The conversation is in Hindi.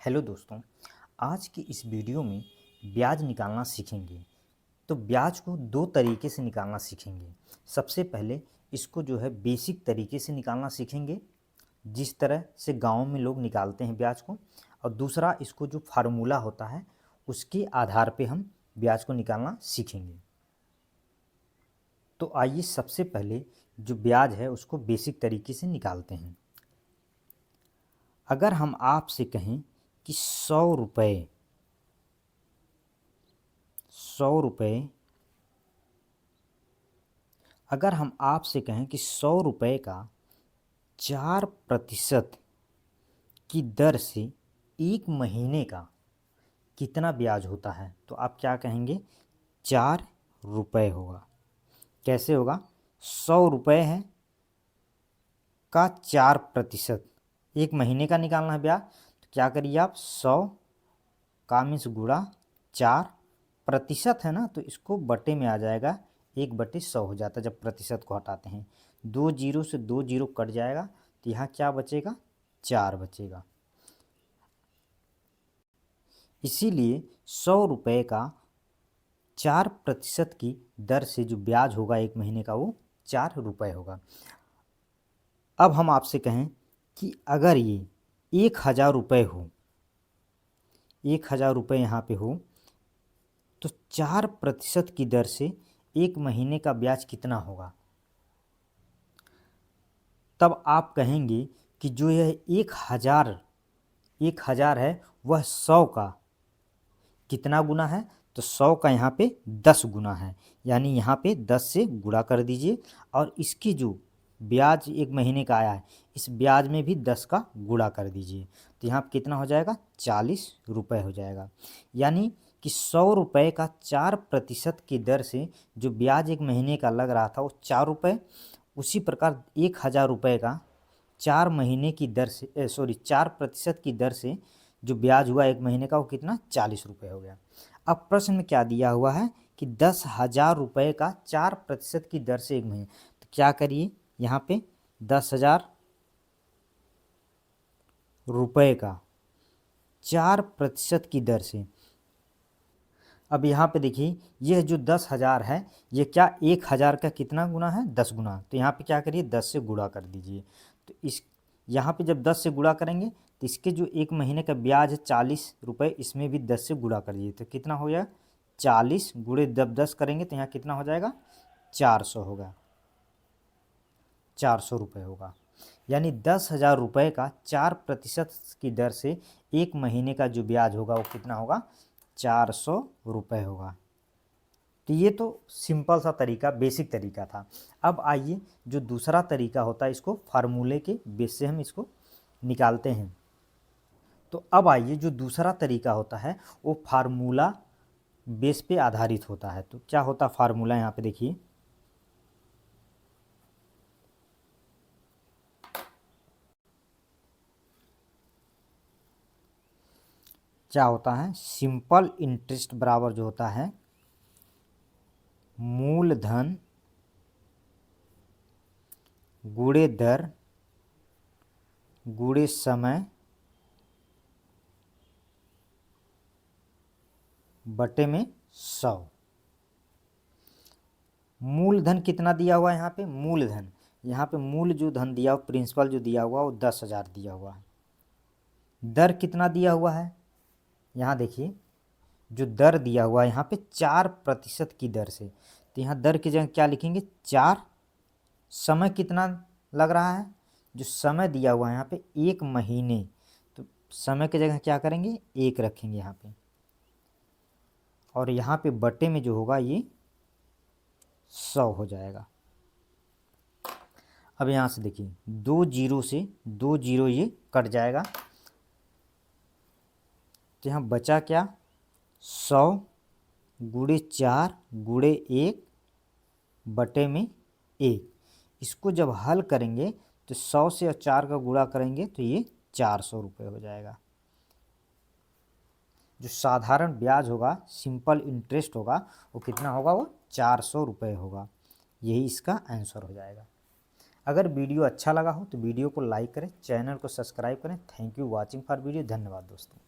हेलो दोस्तों, आज की इस वीडियो में ब्याज निकालना सीखेंगे। तो ब्याज को दो तरीके से निकालना सीखेंगे। सबसे पहले इसको जो है बेसिक तरीके से निकालना सीखेंगे, जिस तरह से गांव में लोग निकालते हैं ब्याज को, और दूसरा इसको जो फार्मूला होता है उसके आधार पे हम ब्याज को निकालना सीखेंगे। तो आइए सबसे पहले जो ब्याज है उसको बेसिक तरीके से निकालते हैं। अगर हम आपसे कहें कि 100 रुपये अगर हम आपसे कहें कि 100 रुपये का 4% की दर से एक महीने का कितना ब्याज होता है, तो आप क्या कहेंगे? 4 रुपये होगा। कैसे होगा? 100 रुपये है का 4%, एक महीने का निकालना है ब्याज, तो क्या करिए आप 100 का मीन्स गुणा 4% है ना, तो इसको बटे में आ जाएगा, 1/100 हो जाता है जब प्रतिशत को हटाते हैं। 2 जीरो से 2 जीरो कट जाएगा, तो यहाँ क्या बचेगा? 4 बचेगा। इसीलिए 100 रुपये का 4% की दर से जो ब्याज होगा एक महीने का वो 4 रुपये होगा। अब हम आपसे कहें कि अगर ये 1000 रुपये हो, 1000 रुपये यहाँ पे हो, तो 4% की दर से एक महीने का ब्याज कितना होगा? तब आप कहेंगे कि जो यह 1000 है वह 100 का कितना गुना है? तो 100 का यहाँ पे 10 गुना है, यानी यहाँ पे 10 से गुणा कर दीजिए, और इसकी जो ब्याज एक महीने का आया है इस ब्याज में भी 10 का गुणा कर दीजिए, तो यहाँ पे कितना हो जाएगा? 40 रुपये हो जाएगा। यानी कि 100 रुपये का 4% की दर से जो ब्याज एक महीने का लग रहा था वो 4 रुपये, उसी प्रकार 1000 रुपये का 4 महीने की दर से 4% की दर से जो ब्याज हुआ एक महीने का वो कितना? 40 रुपये हो गया। अब प्रश्न में क्या दिया हुआ है कि 10,000 रुपये का 4% की दर से एक महीने, तो क्या करिए यहाँ पे 10,000 रुपये का 4% की दर से। अब यहाँ पे देखिए यह जो 10,000 है ये क्या 1000 का कितना गुना है? 10 गुना, तो यहाँ पे क्या करिए 10 से गुणा कर दीजिए। तो इस यहाँ पे जब 10 से गुणा करेंगे तो इसके जो एक महीने का ब्याज है 40 रुपये, इसमें भी 10 से गुणा कर दीजिए, तो कितना हो जाएगा? 40 गुणे जब 10 करेंगे तो यहाँ कितना हो जाएगा? 400 होगा, 400 रुपये होगा। यानी 10,000 रुपये का 4% की दर से एक महीने का जो ब्याज होगा वो कितना होगा? 400 रुपये होगा। तो ये तो सिंपल सा तरीका, बेसिक तरीका था। अब आइए जो दूसरा तरीका होता है इसको फार्मूले के बेस से हम इसको निकालते हैं। तो अब आइए जो दूसरा तरीका होता है वो फार्मूला बेस पे आधारित होता है। तो क्या होता फार्मूला? यहाँ पे देखिए, क्या होता है? सिंपल इंटरेस्ट बराबर जो होता है मूलधन गुणे दर गुणे समय बटे में 100। मूलधन कितना दिया हुआ है यहाँ पे? मूलधन यहाँ पे मूल जो धन दिया हुआ, प्रिंसिपल जो दिया हुआ वो 10,000 दिया हुआ है। दर कितना दिया हुआ है? यहाँ देखिए जो दर दिया हुआ है यहाँ पे 4% की दर से, तो यहाँ दर की जगह क्या लिखेंगे? 4। समय कितना लग रहा है? जो समय दिया हुआ है यहाँ पे एक महीने, तो समय की जगह क्या करेंगे? 1 रखेंगे यहाँ पे, और यहाँ पे बटे में जो होगा ये 100 हो जाएगा। अब यहाँ से देखिए 2 जीरो से 2 जीरो ये कट जाएगा, तो यहाँ बचा क्या? 100 गुणे 4 गुणे 1 बटे में 1। इसको जब हल करेंगे तो 100 से और 4 का गुणा करेंगे तो ये 400 रुपये हो जाएगा। जो साधारण ब्याज होगा, सिंपल इंटरेस्ट होगा, वो कितना होगा? वो 400 रुपये होगा। यही इसका आंसर हो जाएगा। अगर वीडियो अच्छा लगा हो तो वीडियो को लाइक करें, चैनल को सब्सक्राइब करें। Thank you watching for video. धन्यवाद दोस्तों।